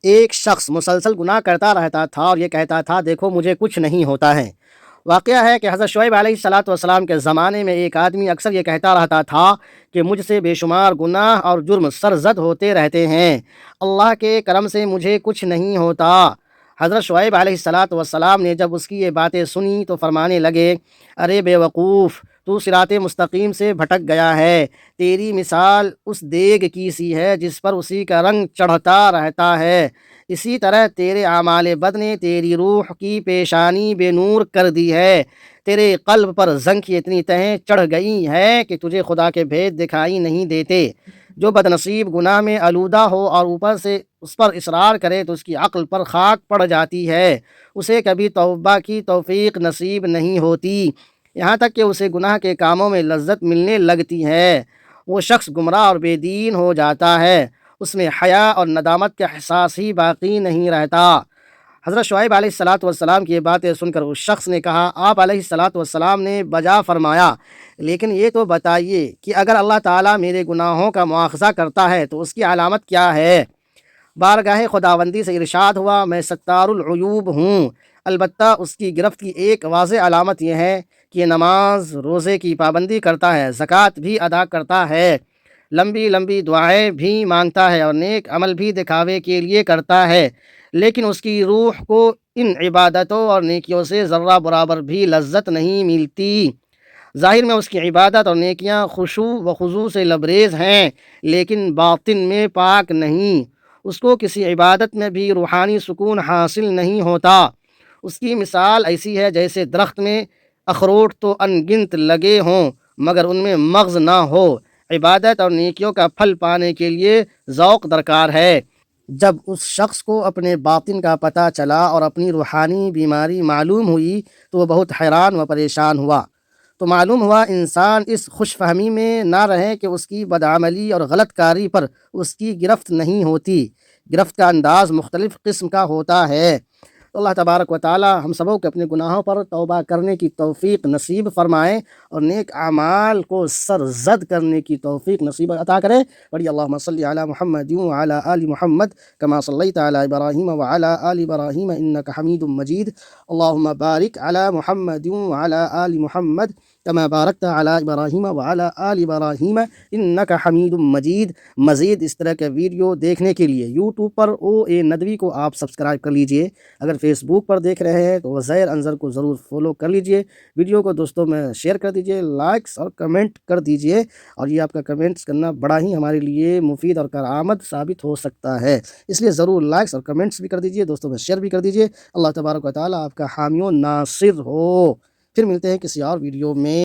ایک شخص مسلسل گناہ کرتا رہتا تھا اور یہ کہتا تھا دیکھو مجھے کچھ نہیں ہوتا ہے۔ واقعہ ہے کہ حضرت شعیب علیہ السلام کے زمانے میں ایک آدمی اکثر یہ کہتا رہتا تھا کہ مجھ سے بے شمار گناہ اور جرم سرزد ہوتے رہتے ہیں، اللہ کے کرم سے مجھے کچھ نہیں ہوتا۔ حضرت شعیب علیہ السلام نے جب اس کی یہ باتیں سنی تو فرمانے لگے، ارے بے وقوف، تو صراط مستقیم سے بھٹک گیا ہے، تیری مثال اس دیگ کی سی ہے جس پر اسی کا رنگ چڑھتا رہتا ہے، اسی طرح تیرے اعمال بد نے تیری روح کی پیشانی بے نور کر دی ہے، تیرے قلب پر زنگ کی اتنی تہیں چڑھ گئی ہے کہ تجھے خدا کے بھید دکھائی نہیں دیتے۔ جو بد نصیب گناہ میں آلودہ ہو اور اوپر سے اس پر اصرار کرے تو اس کی عقل پر خاک پڑ جاتی ہے، اسے کبھی توبہ کی توفیق نصیب نہیں ہوتی، یہاں تک کہ اسے گناہ کے کاموں میں لذت ملنے لگتی ہے، وہ شخص گمراہ اور بے دین ہو جاتا ہے، اس میں حیا اور ندامت کا احساس ہی باقی نہیں رہتا۔ حضرت شعیب علیہ السلام کی یہ باتیں سن کر اس شخص نے کہا، آپ علیہ السلام نے بجا فرمایا، لیکن یہ تو بتائیے کہ اگر اللہ تعالیٰ میرے گناہوں کا مواخذہ کرتا ہے تو اس کی علامت کیا ہے؟ بارگاہ خداوندی سے ارشاد ہوا، میں ستار العیوب ہوں، البتہ اس کی گرفت کی ایک واضح علامت یہ ہے کہ یہ نماز روزے کی پابندی کرتا ہے، زکوٰۃ بھی ادا کرتا ہے، لمبی لمبی دعائیں بھی مانگتا ہے اور نیک عمل بھی دکھاوے کے لیے کرتا ہے، لیکن اس کی روح کو ان عبادتوں اور نیکیوں سے ذرہ برابر بھی لذت نہیں ملتی۔ ظاہر میں اس کی عبادت اور نیکیاں خشوع و خضوع سے لبریز ہیں، لیکن باطن میں پاک نہیں، اس کو کسی عبادت میں بھی روحانی سکون حاصل نہیں ہوتا۔ اس کی مثال ایسی ہے جیسے درخت میں اخروٹ تو ان گنت لگے ہوں مگر ان میں مغز نہ ہو۔ عبادت اور نیکیوں کا پھل پانے کے لیے ذوق درکار ہے۔ جب اس شخص کو اپنے باطن کا پتہ چلا اور اپنی روحانی بیماری معلوم ہوئی تو وہ بہت حیران و پریشان ہوا۔ تو معلوم ہوا انسان اس خوش فہمی میں نہ رہے کہ اس کی بدعملی اور غلط کاری پر اس کی گرفت نہیں ہوتی، گرفت کا انداز مختلف قسم کا ہوتا ہے۔ تو اللہ تبارک و تعالی ہم سبوں کو اپنے گناہوں پر توبہ کرنے کی توفیق نصیب فرمائیں اور نیک اعمال کو سرزد کرنے کی توفیق نصیب عطا کرے۔ پڑھیے اللہم صلی علی محمد وعلی آل محمد کما صلیت علی ابراہیم وعلی آل ابراہیم انک حمید مجید، اللہم بارک علی محمد وعلی آل محمد کما بارکت علی ابراہیم وعلی آل ابراہیم انک حمید مجید۔ مزید اس طرح کے ویڈیو دیکھنے کے لیے یوٹیوب پر OA ندوی کو آپ سبسکرائب کر لیجئے، اگر فیس بک پر دیکھ رہے ہیں تو وزیر انظر کو ضرور فالو کر لیجئے، ویڈیو کو دوستوں میں شیئر کر دیجئے، لائکس اور کمنٹ کر دیجئے، اور یہ آپ کا کمنٹس کرنا بڑا ہی ہمارے لیے مفید اور کارآمد ثابت ہو سکتا ہے، اس لیے ضرور لائکس اور کمنٹس بھی کر دیجئے، دوستوں میں شیئر بھی کر دیجئے۔ اللہ تبارک و تعالی آپ کا حامی و ناصر ہو۔ پھر ملتے ہیں کسی اور ویڈیو میں۔